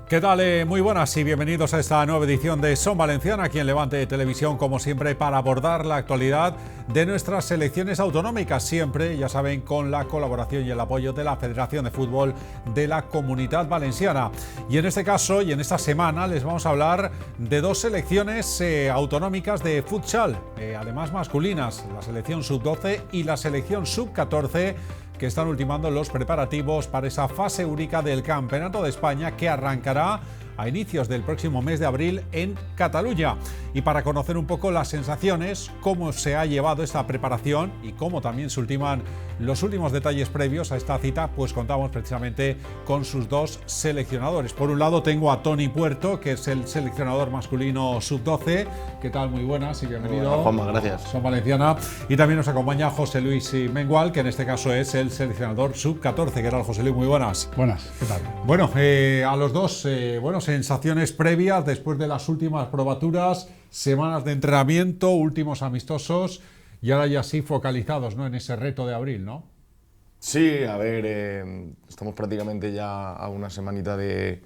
¿Qué tal? Muy buenas y bienvenidos a esta nueva edición de Son Valenciana, aquí en Levante Televisión, como siempre, para abordar la actualidad de nuestras selecciones autonómicas, siempre, ya saben, con la colaboración y el apoyo de la Federación de Fútbol de la Comunidad Valenciana. Y en este caso, y en esta semana, les vamos a hablar de dos selecciones autonómicas de futsal, además masculinas, la selección sub-12 y la selección sub-14, que están ultimando los preparativos para esa fase única del Campeonato de España que arrancará a inicios del próximo mes de abril en Cataluña. Y para conocer un poco las sensaciones, cómo se ha llevado esta preparación y cómo también se ultiman los últimos detalles previos a esta cita, pues contamos precisamente con sus dos seleccionadores. Por un lado tengo a Toni Puerto, que es el seleccionador masculino sub-12. ¿Qué tal? Muy buenas y bienvenido. Hola, Juanma, gracias. Son Valenciana. Y también nos acompaña José Luis Mengual, que en este caso es el seleccionador sub-14. ¿Qué tal, José Luis? Muy buenas. Buenas, ¿qué tal? Bueno, a los dos, sensaciones previas después de las últimas probaturas, semanas de entrenamiento, últimos amistosos y ahora ya sí focalizados, ¿no?, en ese reto de abril, ¿no? Sí, a ver, estamos prácticamente ya a una semanita de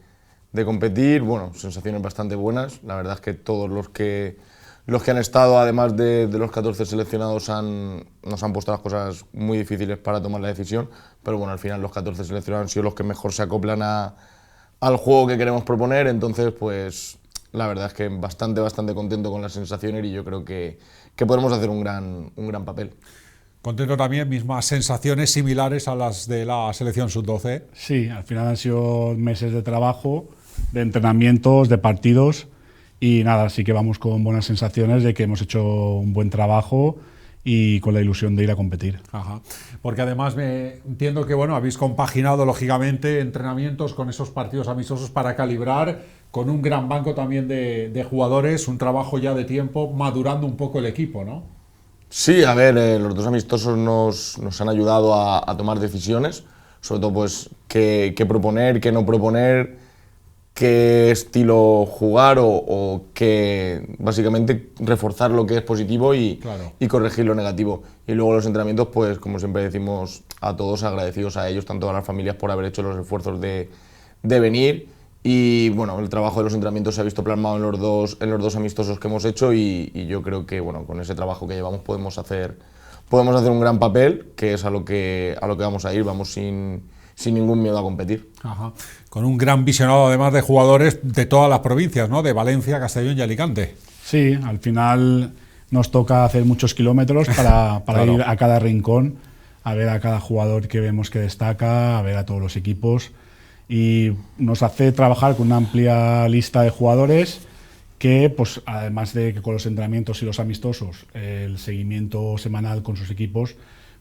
competir. Bueno, sensaciones bastante buenas. La verdad es que todos los que han estado, además de los 14 seleccionados, nos han puesto las cosas muy difíciles para tomar la decisión. Pero bueno, al final los 14 seleccionados han sido los que mejor se acoplan al juego que queremos proponer. Entonces, pues la verdad es que bastante contento con las sensaciones y yo creo que podemos hacer un gran papel. Contento también, mismas sensaciones similares a las de la selección sub-12. Sí, al final han sido meses de trabajo, de entrenamientos, de partidos y nada, sí que vamos con buenas sensaciones de que hemos hecho un buen trabajo y con la ilusión de ir a competir. Ajá. Porque además entiendo que habéis compaginado lógicamente entrenamientos con esos partidos amistosos para calibrar con un gran banco también de jugadores, un trabajo ya de tiempo, madurando un poco el equipo, ¿no? Sí, a ver, los dos amistosos nos han ayudado a tomar decisiones, sobre todo pues qué proponer, qué no proponer, qué estilo jugar o qué, básicamente, reforzar lo que es positivo y corregir lo negativo. Y luego los entrenamientos, pues como siempre decimos a todos, agradecidos a ellos, tanto a las familias por haber hecho los esfuerzos de venir. Y bueno, el trabajo de los entrenamientos se ha visto plasmado en los dos amistosos que hemos hecho y yo creo que con ese trabajo que llevamos podemos hacer un gran papel, que es a lo que vamos a ir. Vamos sin ningún miedo a competir. Ajá. Con un gran visionado además de jugadores de todas las provincias, ¿no? De Valencia, Castellón y Alicante. Sí, al final nos toca hacer muchos kilómetros para claro, ir a cada rincón, a ver a cada jugador que vemos que destaca, a ver a todos los equipos. Y nos hace trabajar con una amplia lista de jugadores que, pues, además de que con los entrenamientos y los amistosos, el seguimiento semanal con sus equipos,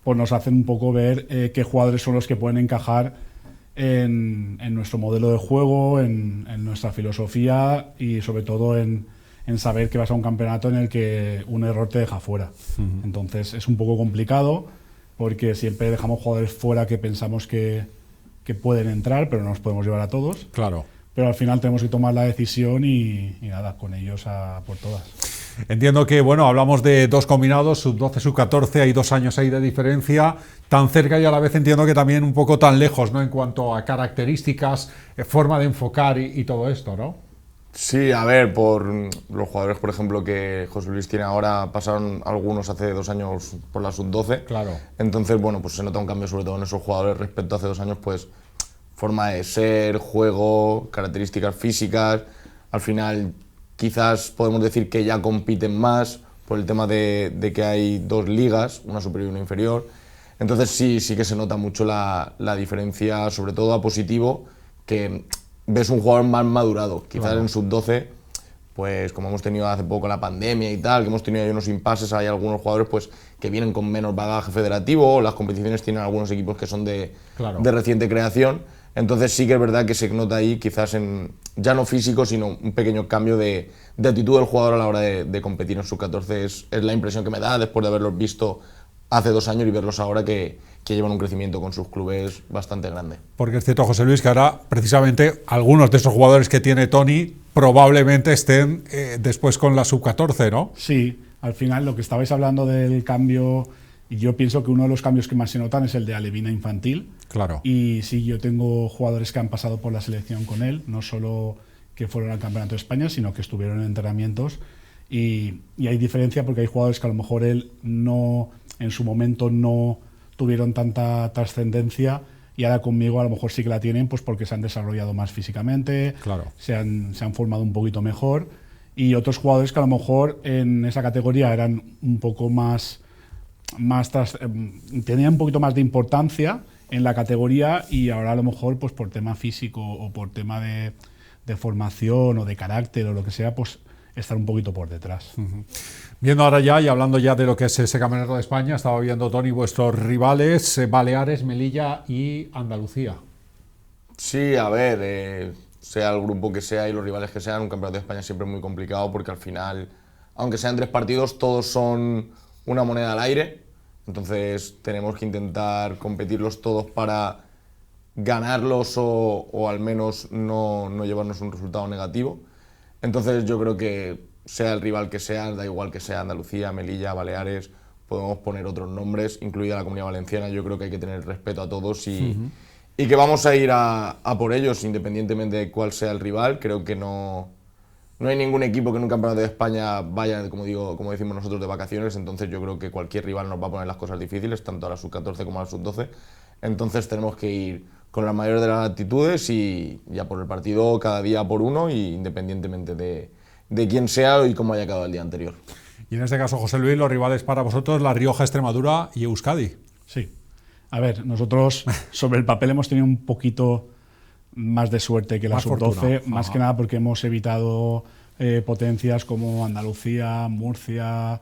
pues nos hacen un poco ver qué jugadores son los que pueden encajar en nuestro modelo de juego, en nuestra filosofía y sobre todo en saber que vas a un campeonato en el que un error te deja fuera. Entonces es un poco complicado porque siempre dejamos jugadores fuera que pensamos que pueden entrar, pero no nos podemos llevar a todos. Claro. Pero al final tenemos que tomar la decisión y nada, con ellos a por todas. Entiendo que, hablamos de dos combinados, sub-12, sub-14, hay 2 años ahí de diferencia, tan cerca y a la vez entiendo que también un poco tan lejos, ¿no?, en cuanto a características, forma de enfocar y todo esto, ¿no? Sí, a ver, por los jugadores, por ejemplo, que José Luis tiene ahora, pasaron algunos hace 2 años por la sub-12. Claro. Entonces, pues se nota un cambio sobre todo en esos jugadores respecto a hace 2 años, pues forma de ser, juego, características físicas. Al final, quizás podemos decir que ya compiten más por el tema de que hay 2 ligas, una superior y una inferior. Entonces sí que se nota mucho la diferencia, sobre todo a positivo, que ves un jugador más madurado. Quizás en sub-12, pues como hemos tenido hace poco la pandemia y tal, que hemos tenido ahí unos impases, hay algunos jugadores pues que vienen con menos bagaje federativo, o las competiciones tienen algunos equipos que son de reciente creación. Entonces sí que es verdad que se nota ahí quizás ya no físico, sino un pequeño cambio de actitud del jugador a la hora de competir en sub-14. Es la impresión que me da después de haberlos visto hace 2 años y verlos ahora que llevan un crecimiento con sus clubes bastante grande. Porque es cierto, José Luis, que ahora precisamente algunos de esos jugadores que tiene Toni probablemente estén después con la sub-14, ¿no? Sí, al final lo que estabais hablando del cambio, y yo pienso que uno de los cambios que más se notan es el de alevina infantil. Claro. Y sí, yo tengo jugadores que han pasado por la selección con él, no solo que fueron al Campeonato de España, sino que estuvieron en entrenamientos. Y hay diferencia porque hay jugadores que a lo mejor él no, en su momento no tuvieron tanta trascendencia, y ahora conmigo a lo mejor sí que la tienen, pues porque se han desarrollado más físicamente, Claro. se han formado un poquito mejor. Y otros jugadores que a lo mejor en esa categoría eran un poco tenían un poquito más de importancia en la categoría, y ahora a lo mejor pues por tema físico o por tema de formación o de carácter o lo que sea, pues estar un poquito por detrás. Viendo ahora ya y hablando ya de lo que es ese Campeonato de España, estaba viendo, Tony, vuestros rivales, Baleares, Melilla y Andalucía. Sí, a ver, sea el grupo que sea y los rivales que sean, un Campeonato de España siempre es muy complicado porque al final, aunque sean 3 partidos, todos son una moneda al aire. Entonces tenemos que intentar competirlos todos para ganarlos o al menos no llevarnos un resultado negativo. Entonces yo creo que sea el rival que sea, da igual que sea Andalucía, Melilla, Baleares, podemos poner otros nombres, incluida la Comunidad Valenciana. Yo creo que hay que tener respeto a todos y que vamos a ir a por ellos independientemente de cuál sea el rival. Creo que no hay ningún equipo que en un Campeonato de España vaya, como decimos nosotros, de vacaciones. Entonces yo creo que cualquier rival nos va a poner las cosas difíciles, tanto a la sub-14 como a la sub-12. Entonces tenemos que ir con la mayor de las actitudes y ya por el partido cada día por uno, y independientemente de quién sea y cómo haya quedado el día anterior. Y en este caso, José Luis, los rivales para vosotros, La Rioja, Extremadura y Euskadi. Sí. A ver, nosotros sobre el papel hemos tenido un poquito más de suerte que la sub-12, más que nada porque hemos evitado potencias como Andalucía, Murcia,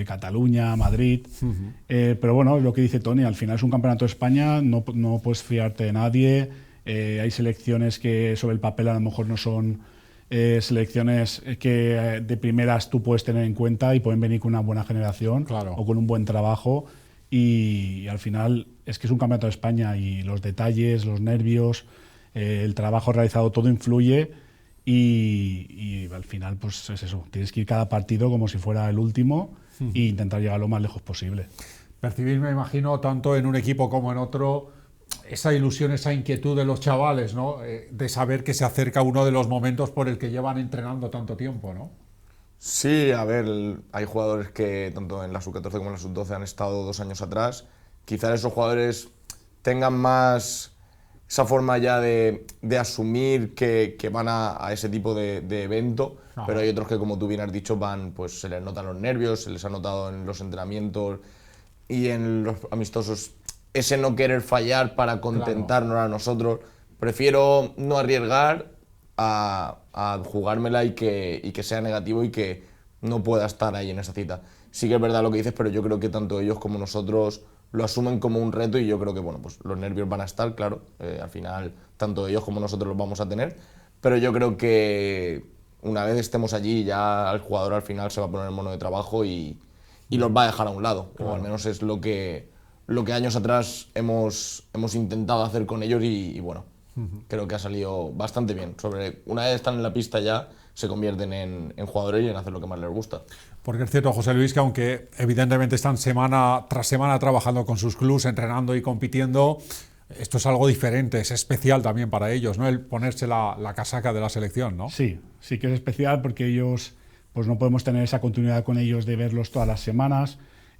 Cataluña, Madrid. Pero bueno, lo que dice Tony, al final es un Campeonato de España, no puedes fiarte de nadie. Hay selecciones que sobre el papel a lo mejor no son selecciones que de primeras tú puedes tener en cuenta y pueden venir con una buena generación, claro, o con un buen trabajo. Y al final es que es un Campeonato de España y los detalles, los nervios, el trabajo realizado, todo influye. Y al final pues es eso, tienes que ir cada partido como si fuera el último e intentar llegar lo más lejos posible. Percibir, me imagino, tanto en un equipo como en otro, esa ilusión, esa inquietud de los chavales, ¿no? De saber que se acerca uno de los momentos por el que llevan entrenando tanto tiempo, ¿no? Sí, a ver, hay jugadores que tanto en la sub-14 como en la sub-12 han estado 2 años atrás. Quizás esos jugadores tengan más esa forma ya de asumir que van a ese tipo de evento, pero hay otros que, como tú bien has dicho, pues se les notan los nervios, se les ha notado en los entrenamientos y en los amistosos ese no querer fallar para contentarnos a nosotros. Prefiero no arriesgar a jugármela y que sea negativo y que no pueda estar ahí en esa cita. Sí que es verdad lo que dices, pero yo creo que tanto ellos como nosotros lo asumen como un reto, y yo creo que bueno, pues los nervios van a estar, claro, al final tanto ellos como nosotros los vamos a tener, pero yo creo que una vez estemos allí ya el jugador al final se va a poner el mono de trabajo y los va a dejar a un lado, o al menos es lo que años atrás hemos intentado hacer con ellos y bueno, creo que ha salido bastante bien. Una vez están en la pista ya se convierten en jugadores y en hacer lo que más les gusta. Porque es cierto, José Luis, que aunque evidentemente están semana tras semana trabajando con sus clubs, entrenando y compitiendo, esto es algo diferente, es especial también para ellos, ¿no? El ponerse la casaca de la selección, ¿no? Sí, sí que es especial porque ellos, pues no podemos tener esa continuidad con ellos de verlos todas las semanas.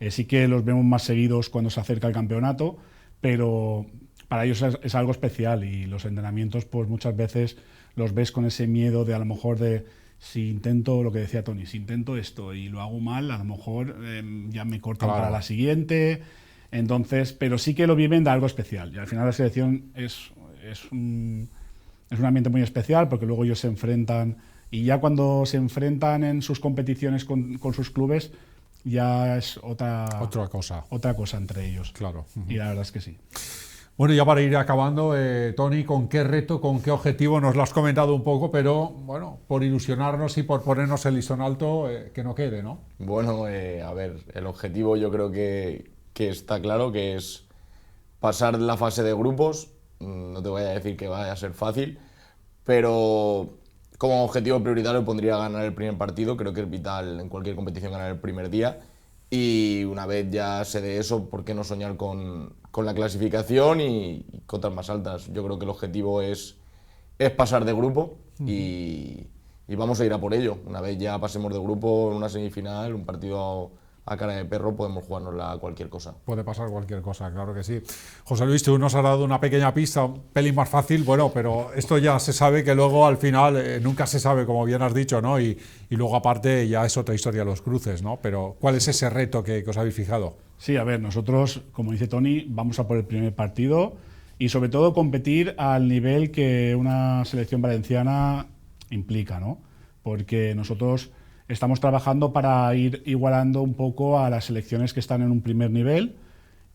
Sí que los vemos más seguidos cuando se acerca el campeonato, pero para ellos es algo especial, y los entrenamientos pues muchas veces los ves con ese miedo de a lo mejor de si intento, lo que decía Tony, si intento esto y lo hago mal, a lo mejor ya me cortan para la siguiente. Entonces, pero sí que lo viven de algo especial, y al final la selección es un ambiente muy especial porque luego ellos se enfrentan, y ya cuando se enfrentan en sus competiciones con sus clubes ya es otra cosa entre ellos. Claro. Y la verdad es que sí. Bueno, ya para ir acabando, Tony, ¿con qué reto, con qué objetivo? Nos lo has comentado un poco, pero bueno, por ilusionarnos y por ponernos el listón alto, que no quede, ¿no? Bueno, a ver, el objetivo yo creo que está claro, que es pasar la fase de grupos. No te voy a decir que vaya a ser fácil, pero como objetivo prioritario pondría ganar el primer partido. Creo que es vital en cualquier competición ganar el primer día. Y una vez ya se dé eso, ¿por qué no soñar con con la clasificación y cotas más altas. Yo creo que el objetivo es pasar de grupo y vamos a ir a por ello. Una vez ya pasemos de grupo en una semifinal, un partido a cara de perro, podemos jugárnosla a cualquier cosa. Puede pasar cualquier cosa, claro que sí. José Luis, tú nos has dado una pequeña pista, un pelín más fácil, bueno, pero esto ya se sabe que luego al final nunca se sabe, como bien has dicho, ¿no? Y luego aparte ya es otra historia los cruces, ¿no? Pero ¿cuál es ese reto que os habéis fijado? Sí, a ver, nosotros, como dice Toni, vamos a por el primer partido y sobre todo competir al nivel que una selección valenciana implica, ¿no? Porque nosotros estamos trabajando para ir igualando un poco a las selecciones que están en un primer nivel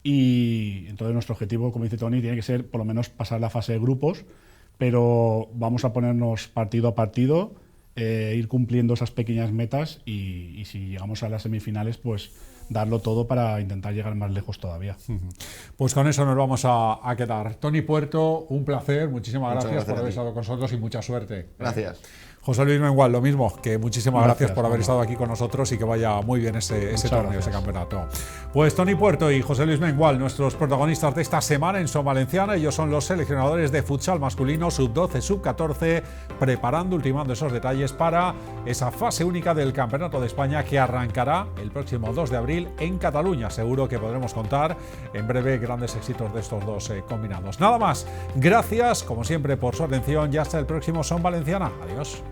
y entonces nuestro objetivo, como dice Toni, tiene que ser por lo menos pasar la fase de grupos, pero vamos a ponernos partido a partido, ir cumpliendo esas pequeñas metas y si llegamos a las semifinales, pues darlo todo para intentar llegar más lejos todavía. Pues con eso nos vamos a quedar. Toni Puerto, un placer, muchísimas gracias por haber a ti. estado con nosotros y mucha suerte. Gracias. José Luis Mengual, lo mismo, que muchísimas gracias por haber Juanma. estado aquí con nosotros y que vaya muy bien ese torneo, gracias. ese campeonato. Pues Toni Puerto y José Luis Mengual, nuestros protagonistas de esta semana en Son Valenciana. Ellos son los seleccionadores de futsal masculino, sub-12, sub-14, preparando, ultimando esos detalles para esa fase única del Campeonato de España que arrancará el próximo 2 de abril en Cataluña. Seguro que podremos contar en breve grandes éxitos de estos dos combinados. Nada más, gracias como siempre por su atención y hasta el próximo Son Valenciana. Adiós.